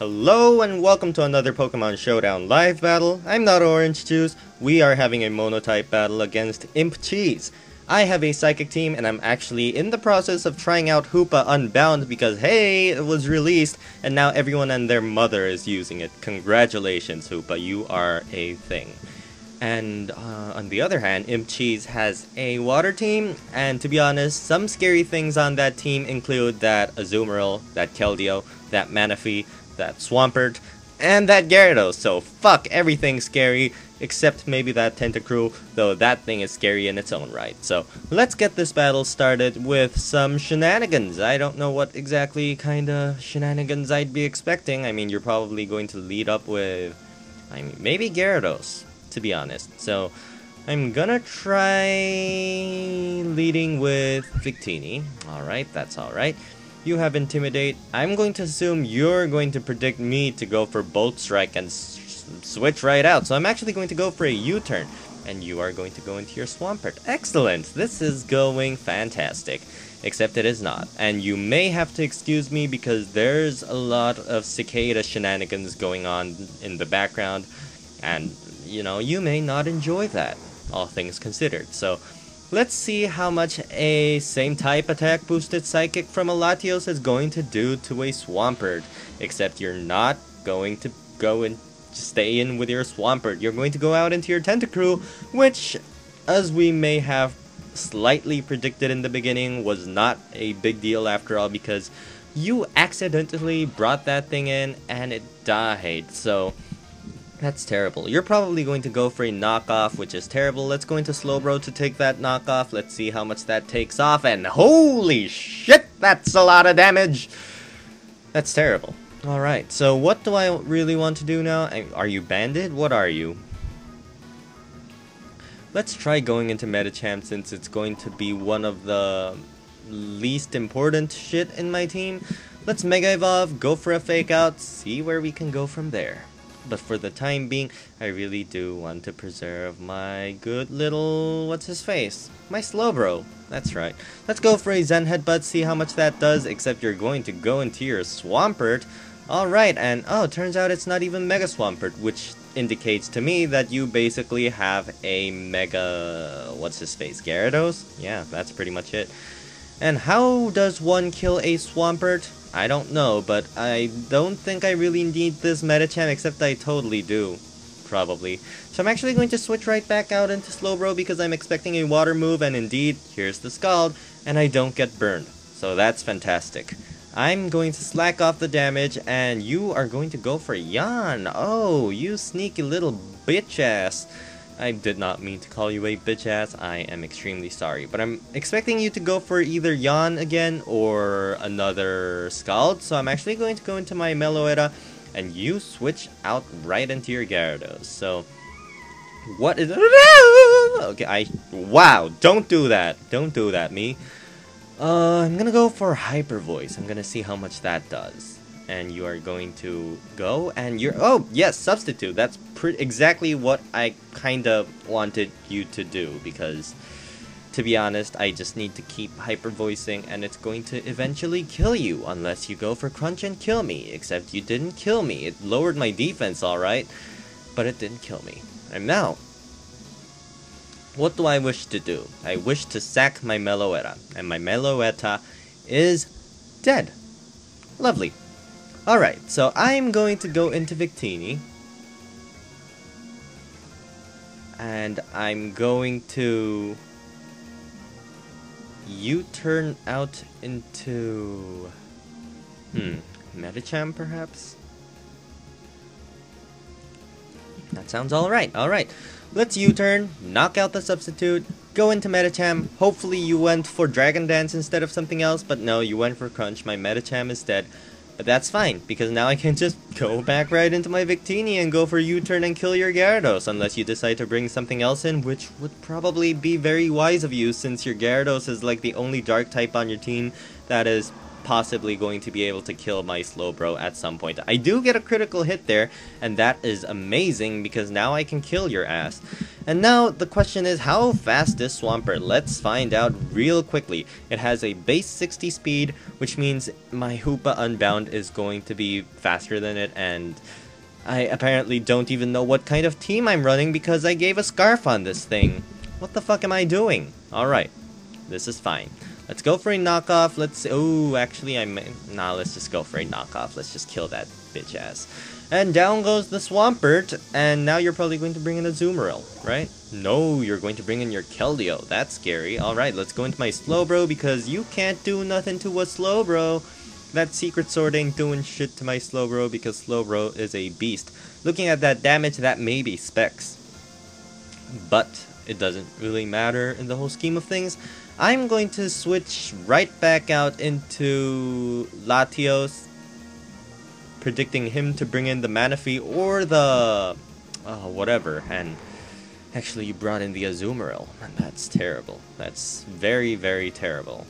Hello and welcome to another Pokemon Showdown live battle. I'm not Orangejuice. We are having a Monotype battle against Imp Cheese. I have a Psychic team and I'm actually in the process of trying out Hoopa Unbound because hey, it was released and now everyone and their mother is using it. Congratulations Hoopa, you are a thing. And on the other hand, Imp Cheese has a water team, and to be honest, some scary things on that team include that Azumarill, that Keldeo, that Manaphy, that Swampert, and that Gyarados, so fuck everything scary, except maybe that Tentacruel, though that thing is scary in its own right. So, let's get this battle started with some shenanigans. I don't know what exactly kind of shenanigans I'd be expecting. I mean, you're probably going to lead up with, maybe Gyarados, to be honest. So, I'm gonna try leading with Victini. Alright, that's alright. You have Intimidate. I'm going to assume you're going to predict me to go for Bolt Strike and switch right out. So I'm actually going to go for a U-turn. And you are going to go into your Swampert. Excellent! This is going fantastic. Except it is not. And you may have to excuse me because there's a lot of cicada shenanigans going on in the background. And, you know, you may not enjoy that, all things considered. So, let's see how much a same type attack boosted Psychic from a Latios is going to do to a Swampert. Except you're not going to go and stay in with your Swampert. You're going to go out into your Tentacruel, which, as we may have slightly predicted in the beginning, was not a big deal after all because you accidentally brought that thing in and it died. So, that's terrible. You're probably going to go for a knockoff, which is terrible. Let's go into Slowbro to take that knockoff. Let's see how much that takes off. And holy shit, that's a lot of damage. That's terrible. Alright, so what do I really want to do now? Are you banded? What are you? Let's try going into Medicham since it's going to be one of the least important shit in my team. Let's Mega Evolve, go for a Fake Out, see where we can go from there. But for the time being, I really do want to preserve my good little... what's-his-face? My Slowbro. That's right. Let's go for a Zen Headbutt, see how much that does, except you're going to go into your Swampert. Alright, and oh, turns out it's not even Mega Swampert, which indicates to me that you basically have a Mega... what's-his-face? Gyarados? Yeah, that's pretty much it. And how does one kill a Swampert? I don't know, but I don't think I really need this Medicham, except I totally do. Probably. So I'm actually going to switch right back out into Slowbro because I'm expecting a water move, and indeed, here's the Scald, and I don't get burned. So that's fantastic. I'm going to slack off the damage, and you are going to go for Yawn. Oh, you sneaky little bitch ass. I did not mean to call you a bitch ass, I am extremely sorry. But I'm expecting you to go for either Yawn again or another Scald, so I'm actually going to go into my Meloetta, and you switch out right into your Gyarados. So, what is... Okay, wow, don't do that. Don't do that, me. I'm gonna go for Hyper Voice. I'm gonna see how much that does. And you are going to go, and you're... Oh, yes, Substitute. That's exactly what I kind of wanted you to do, because, to be honest, I just need to keep hyper-voicing, and it's going to eventually kill you, unless you go for Crunch and kill me, except you didn't kill me. It lowered my defense, alright, but it didn't kill me. And now, what do I wish to do? I wish to sack my Meloetta, and my Meloetta is dead. Lovely. Alright, so I'm going to go into Victini. And I'm going to... U-turn out into... Medicham, perhaps? That sounds alright, alright. Let's U-turn, knock out the Substitute, go into Medicham. Hopefully you went for Dragon Dance instead of something else, but no, you went for Crunch. My Medicham is dead. But that's fine, because now I can just go back right into my Victini and go for U-turn and kill your Gyarados, unless you decide to bring something else in, which would probably be very wise of you, since your Gyarados is like the only Dark type on your team that is possibly going to be able to kill my Slowbro at some point. I do get a critical hit there, and that is amazing, because now I can kill your ass. And now the question is, how fast is Swampert? Let's find out real quickly. It has a base 60 speed, which means my Hoopa Unbound is going to be faster than it, and I apparently don't even know what kind of team I'm running because I gave a scarf on this thing. What the fuck am I doing? Alright, this is fine. Let's go for a knockoff. Let's just go for a knockoff. Let's just kill that bitch ass. And down goes the Swampert, and now you're probably going to bring in a Zoomeril, right? No, you're going to bring in your Keldeo. That's scary. Alright, let's go into my Slowbro because you can't do nothing to a Slowbro. That Secret Sword ain't doing shit to my Slowbro because Slowbro is a beast. Looking at that damage, that may be Specs. But it doesn't really matter in the whole scheme of things. I'm going to switch right back out into Latios, predicting him to bring in the Manaphy or the whatever. And actually you brought in the Azumarill, and that's terrible. That's very, very terrible.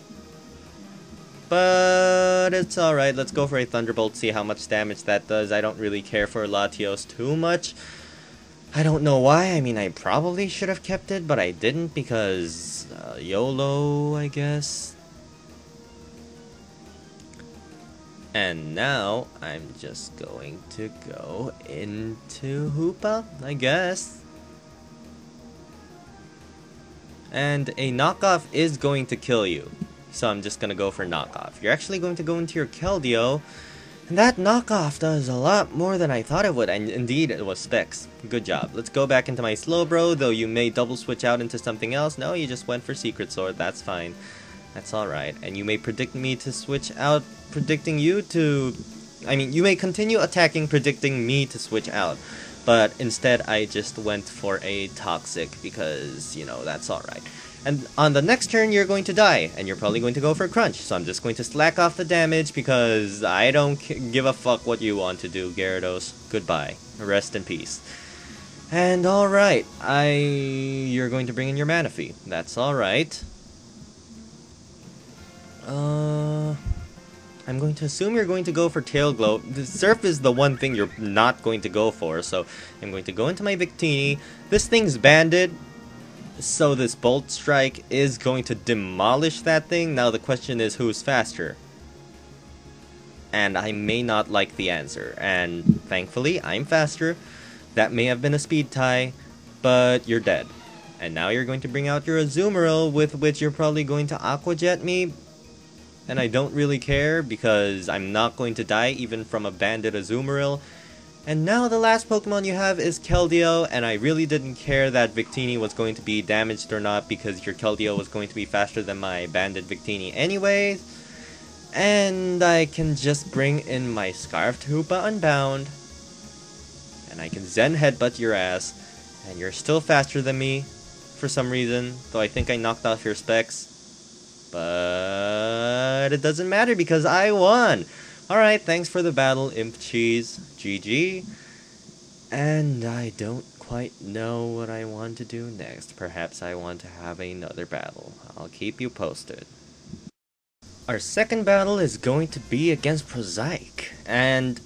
But it's alright, let's go for a Thunderbolt, see how much damage that does. I don't really care for Latios too much. I don't know why. I mean, I probably should have kept it, but I didn't because YOLO, I guess. And now I'm just going to go into Hoopa, I guess. And a knockoff is going to kill you, so I'm just gonna go for knockoff. You're actually going to go into your Keldeo. And that knockoff does a lot more than I thought it would, and indeed it was Specs. Good job. Let's go back into my Slowbro, though you may double switch out into something else. No, you just went for Secret Sword, that's fine. That's alright. And you may predict me to switch out, predicting you to... I mean, you may continue attacking, predicting me to switch out. But instead, I just went for a Toxic, because, you know, that's alright. And on the next turn, you're going to die, and you're probably going to go for a Crunch. So I'm just going to slack off the damage, because I don't give a fuck what you want to do, Gyarados. Goodbye. Rest in peace. And alright, you're going to bring in your Manaphy. That's alright. I'm going to assume you're going to go for Tail Glow. The Surf is the one thing you're not going to go for, so I'm going to go into my Victini. This thing's banded, so this Bolt Strike is going to demolish that thing. Now the question is, who's faster? And I may not like the answer, and thankfully I'm faster. That may have been a speed tie, but you're dead. And now you're going to bring out your Azumarill, with which you're probably going to Aqua Jet me. And I don't really care, because I'm not going to die even from a banded Azumarill. And now the last Pokemon you have is Keldeo, and I really didn't care that Victini was going to be damaged or not, because your Keldeo was going to be faster than my banded Victini anyways. And I can just bring in my Scarfed Hoopa Unbound, and I can Zen Headbutt your ass, and you're still faster than me for some reason, though I think I knocked off your Specs. But it doesn't matter because I won! Alright, thanks for the battle, Imp Cheese. GG. And I don't quite know what I want to do next. Perhaps I want to have another battle. I'll keep you posted. Our second battle is going to be against Prosaic. And,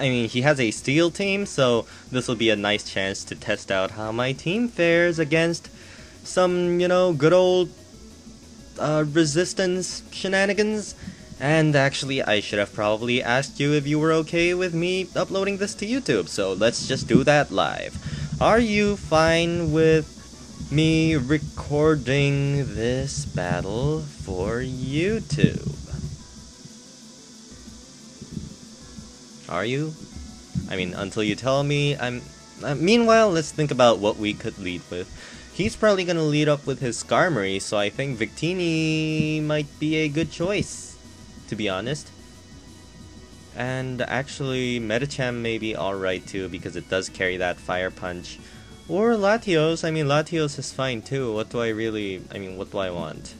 I mean, he has a Steel team, so this will be a nice chance to test out how my team fares against some, you know, good old resistance shenanigans. And actually, I should have probably asked you if you were okay with me uploading this to YouTube, so let's just do that live. Are you fine with me recording this battle for YouTube? Are you? I mean, until you tell me, meanwhile, let's think about what we could lead with. He's probably gonna lead up with his Skarmory, so I think Victini might be a good choice, to be honest. And actually, Medicham may be alright too, because it does carry that Fire Punch. Or Latios. I mean, Latios is fine too. What do I want?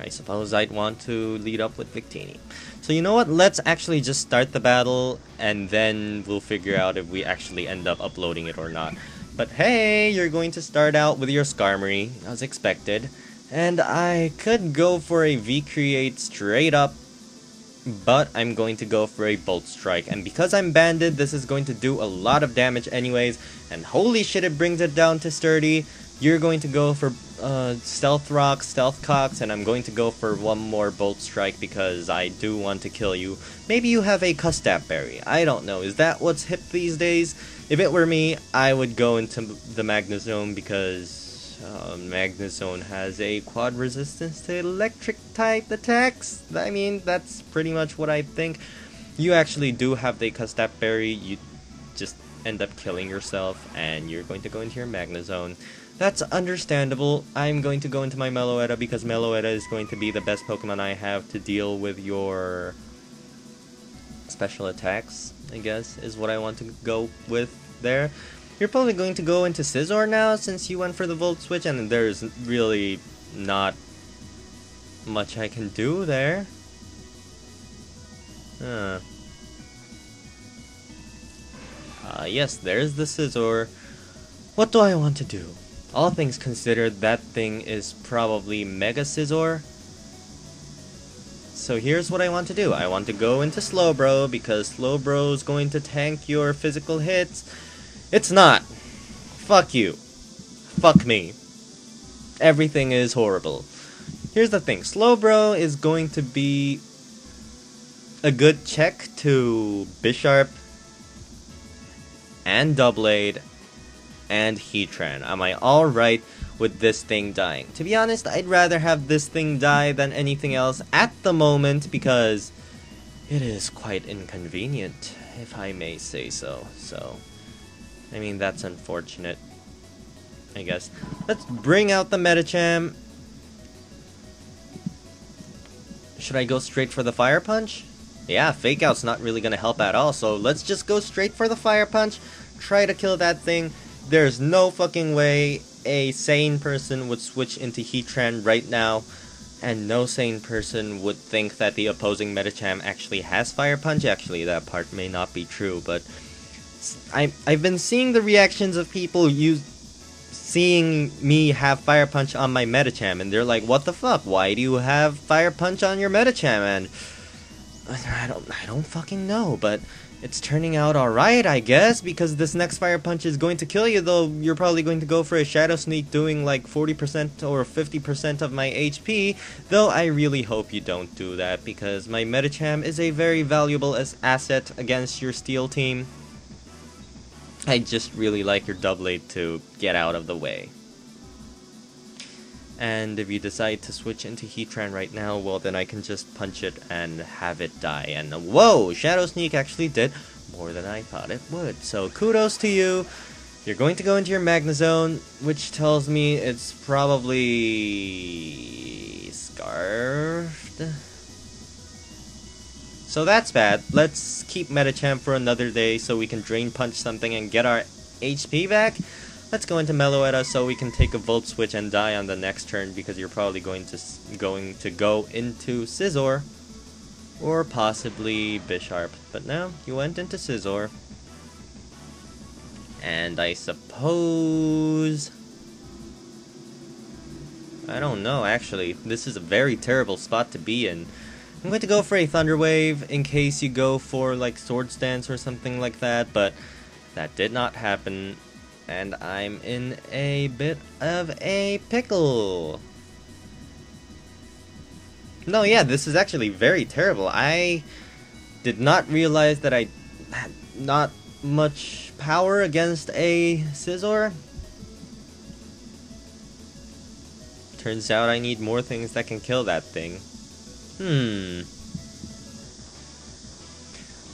I suppose I'd want to lead up with Victini. So you know what? Let's actually just start the battle, and then we'll figure out if we actually end up uploading it or not. But hey, you're going to start out with your Skarmory, as expected. And I could go for a V-Create straight up, but I'm going to go for a Bolt Strike, and because I'm banded, this is going to do a lot of damage anyways, and holy shit, it brings it down to sturdy. You're going to go for Stealth Rock, Stealth Cocks, and I'm going to go for one more Bolt Strike because I do want to kill you. Maybe you have a Custap Berry, I don't know, is that what's hip these days? If it were me, I would go into the Magnezone because Magnezone has a quad resistance to electric type attacks. I mean, that's pretty much what I think. You actually do have the Custap Berry, you just end up killing yourself, and you're going to go into your Magnezone. That's understandable. I'm going to go into my Meloetta because Meloetta is going to be the best Pokemon I have to deal with your special attacks, I guess, is what I want to go with there. You're probably going to go into Scizor now since you went for the Volt Switch, and there's really not much I can do there. Yes, there's the Scizor. What do I want to do? All things considered, that thing is probably Mega Scizor. So here's what I want to do. I want to go into Slowbro because Slowbro is going to tank your physical hits. It's not. Fuck you. Fuck me. Everything is horrible. Here's the thing. Slowbro is going to be a good check to Bisharp and Doublade and Heatran. Am I alright with this thing dying? To be honest, I'd rather have this thing die than anything else at the moment because it is quite inconvenient, if I may say so. So, I mean, that's unfortunate, I guess. Let's bring out the Medicham. Should I go straight for the Fire Punch? Yeah, Fake Out's not really gonna help at all, so let's just go straight for the Fire Punch. Try to kill that thing. There's no fucking way a sane person would switch into Heatran right now, and no sane person would think that the opposing Medicham actually has Fire Punch. Actually, that part may not be true, but I've been seeing the reactions of people seeing me have Fire Punch on my Medicham, and they're like, what the fuck, why do you have Fire Punch on your Medicham? And I don't fucking know, but it's turning out alright, I guess, because this next Fire Punch is going to kill you, though you're probably going to go for a Shadow Sneak doing like 40% or 50% of my HP, though I really hope you don't do that, because my Medicham is a very valuable asset against your Steel team. I just really like your Doublade to get out of the way. And if you decide to switch into Heatran right now, well then I can just punch it and have it die. And whoa! Shadow Sneak actually did more than I thought it would. So kudos to you. You're going to go into your Magnezone, which tells me it's probably Scarfed. So that's bad. Let's keep Medicham for another day so we can Drain Punch something and get our HP back. Let's go into Meloetta so we can take a Volt Switch and die on the next turn because you're probably going to go into Scizor or possibly Bisharp. But no, you went into Scizor. And I suppose... I don't know, actually. This is a very terrible spot to be in. I'm going to go for a Thunder Wave in case you go for like Swords Dance or something like that, but that did not happen. And I'm in a bit of a pickle. No, yeah, this is actually very terrible. I did not realize that I had not much power against a Scizor. Turns out I need more things that can kill that thing.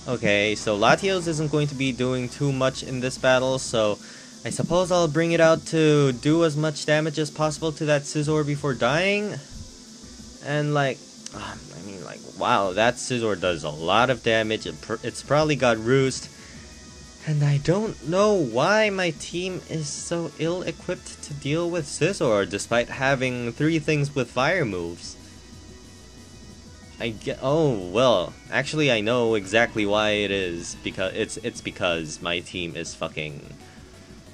Okay, so Latios isn't going to be doing too much in this battle, so I suppose I'll bring it out to do as much damage as possible to that Scizor before dying. And like, I mean like, wow, that Scizor does a lot of damage. It's probably got Roost. And I don't know why my team is so ill-equipped to deal with Scizor, despite having 3 things with fire moves. Oh, well, actually I know exactly why it is. Because it's because my team is fucking...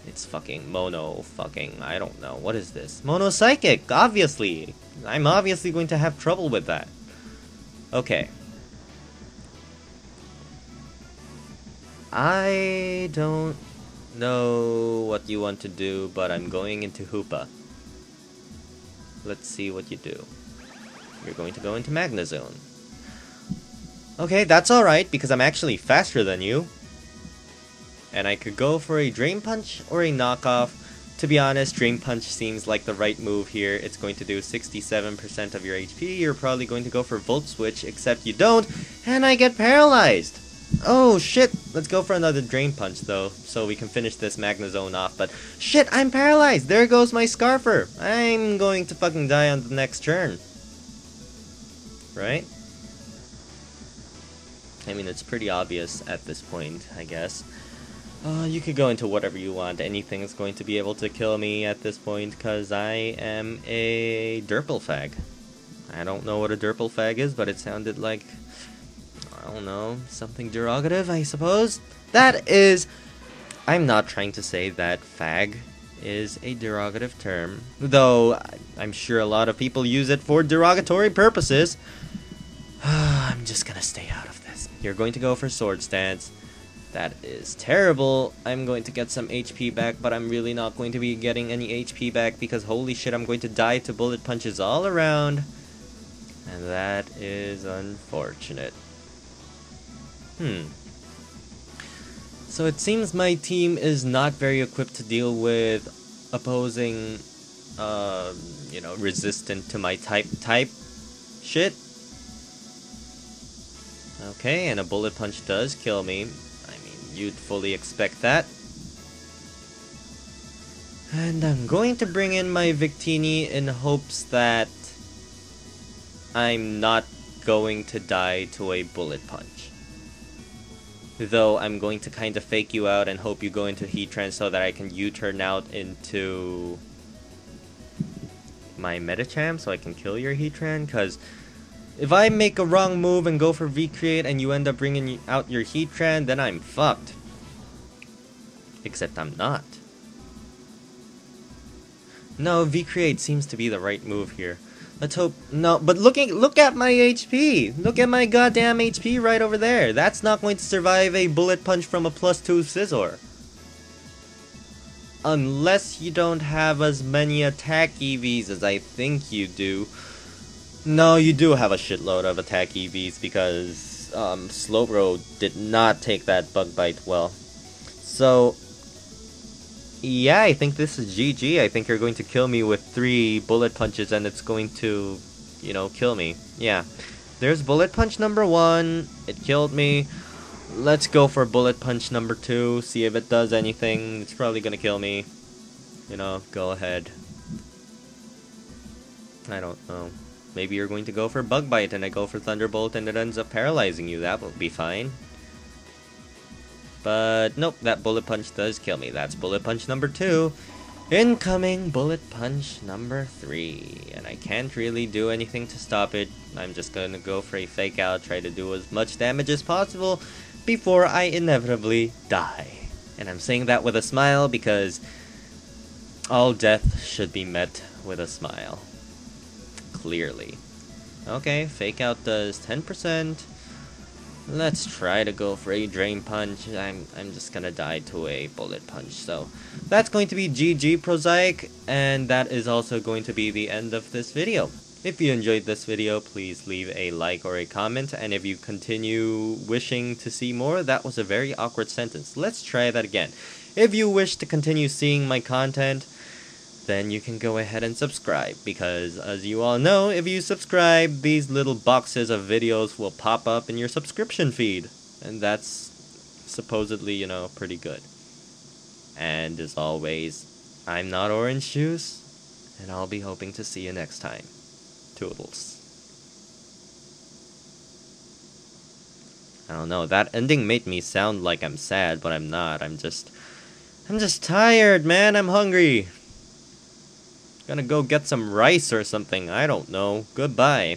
It's fucking I don't know, what is this? Mono Psychic, obviously! I'm obviously going to have trouble with that. Okay. I don't know what you want to do, but I'm going into Hoopa. Let's see what you do. You're going to go into Magnezone. Okay, that's alright, because I'm actually faster than you. And I could go for a Drain Punch or a knockoff. To be honest, Drain Punch seems like the right move here. It's going to do 67% of your HP. You're probably going to go for Volt Switch, except you don't, and I get paralyzed! Oh shit! Let's go for another Drain Punch though, so we can finish this Magnezone off, but shit, I'm paralyzed! There goes my Scarfer! I'm going to fucking die on the next turn. Right? I mean, it's pretty obvious at this point, I guess. You could go into whatever you want. Anything is going to be able to kill me at this point, because I am a Derplefag. I don't know what a Derplefag is, but it sounded like, I don't know, something derogative, I suppose? That is... I'm not trying to say that fag is a derogative term, though I'm sure a lot of people use it for derogatory purposes. I'm just gonna stay out of this. You're going to go for Sword Stance. That is terrible. I'm going to get some HP back, but I'm really not going to be getting any HP back because holy shit, I'm going to die to bullet punches all around. And that is unfortunate. So it seems my team is not very equipped to deal with opposing, you know, resistant to my type shit. Okay, and a bullet punch does kill me. You'd fully expect that. And I'm going to bring in my Victini in hopes that I'm not going to die to a bullet punch. Though I'm going to kind of fake you out and hope you go into Heatran so that I can U-turn out into my Medicham so I can kill your Heatran, because if I make a wrong move and go for V-Create and you end up bringing out your Heatran, then I'm fucked. Except I'm not. No, V-Create seems to be the right move here. Let's hope... No, but look at my HP! Look at my goddamn HP right over there! That's not going to survive a bullet punch from a +2 Scizor. Unless you don't have as many attack EVs as I think you do. No, you do have a shitload of attack EVs because Slowbro did not take that Bug Bite well. So, yeah, I think this is GG. I think you're going to kill me with 3 bullet punches and it's going to, you know, kill me. Yeah. There's bullet punch number 1. It killed me. Let's go for bullet punch number 2. See if it does anything. It's probably going to kill me. You know, go ahead. I don't know. Maybe you're going to go for Bug Bite and I go for Thunderbolt and it ends up paralyzing you. That would be fine. But nope, that bullet punch does kill me. That's bullet punch number 2. Incoming bullet punch number 3. And I can't really do anything to stop it. I'm just going to go for a fake out, try to do as much damage as possible before I inevitably die. And I'm saying that with a smile because all death should be met with a smile. Clearly. Okay, fake out does 10%. Let's try to go for a Drain Punch. I'm just gonna die to a Bullet Punch. So that's going to be GG Prosaic, and that is also going to be the end of this video. If you enjoyed this video, please leave a like or a comment, and if you continue wishing to see more, that was a very awkward sentence. Let's try that again. If you wish to continue seeing my content, then you can go ahead and subscribe, because as you all know, if you subscribe, these little boxes of videos will pop up in your subscription feed, and that's supposedly, you know, pretty good. And as always, I'm not Orangejuice, and I'll be hoping to see you next time. Toodles. I don't know, that ending made me sound like I'm sad, but I'm not. I'm just tired, man. I'm hungry. Gonna go get some rice or something. I don't know. Goodbye.